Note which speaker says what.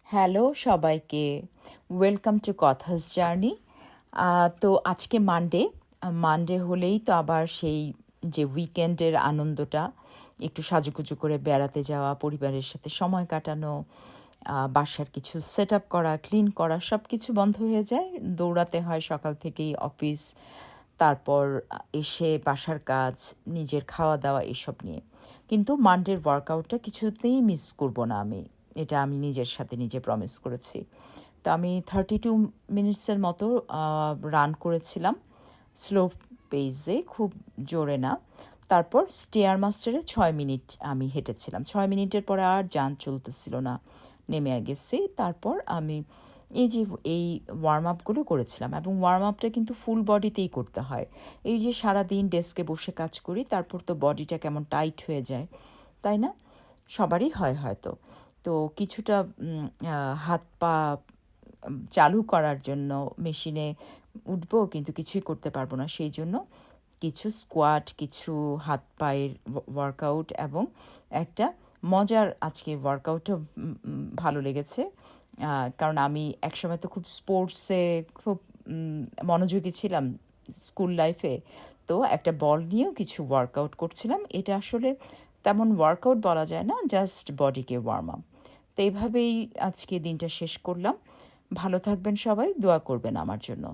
Speaker 1: Hello সবাইকে, welcome to কথাস journey. তো আজকে মানডে হলেই তো আবার সেই যে উইকেন্ডের আনন্দটা, একটু সাজুগুজু করে বেড়াতে যাওয়া, পরিবারের সাথে সময় কাটানো, বাসার কিছু সেট আপ করা, ক্লিন করা, সব কিছু বন্ধ হয়ে যায়। দৌড়াতে হয় সকাল থেকেই অফিস, তারপর এসে বাসার কাজ, নিজের খাওয়া দাওয়া এসব নিয়ে। কিন্তু মানডের ওয়ার্কআউটটা কিছুতেই মিস করব না আমি। এটা আমি নিজের সাথে নিজে প্রমিস করেছি। তো আমি 32 মিনিটসের মতো রান করেছিলাম, স্লো পেজে, খুব জোরে না। তারপর স্টেয়ার মাস্টারে 6 মিনিট আমি হেঁটেছিলাম। 6 মিনিটের পরে আর যান চলতেছিল না, নেমে গেছি। তারপর আমি এই ওয়ার্ম আপগুলো করেছিলাম, এবং ওয়ার্ম আপটা কিন্তু ফুল বডিতেই করতে হয়। এই যে সারাদিন ডেস্কে বসে কাজ করি, তারপর তো বডিটা কেমন টাইট হয়ে যায়, তাই না? সবারই হয় হয়তো। তো কিছুটা হাত পা চালু করার জন্য মেশিনে উঠবো, কিন্তু কিছুই করতে পারবো না। সেই জন্য কিছু স্কোয়াট, কিছু হাত পায়ের ওয়ার্কআউট, এবং একটা মজার আজকে ওয়ার্কআউটও ভালো লেগেছে। কারণ আমি একসময় তো খুব স্পোর্টসে খুব মনোযোগী ছিলাম স্কুল লাইফে। তো একটা বল নিয়েও কিছু ওয়ার্কআউট করছিলাম। এটা আসলে তেমন ওয়ার্কআউট বলা যায় না, জাস্ট বডিকে ওয়ার্ম আপ। তো এইভাবেই আজকে দিনটা শেষ করলাম। ভালো থাকবেন সবাই, দোয়া করবেন আমার জন্য।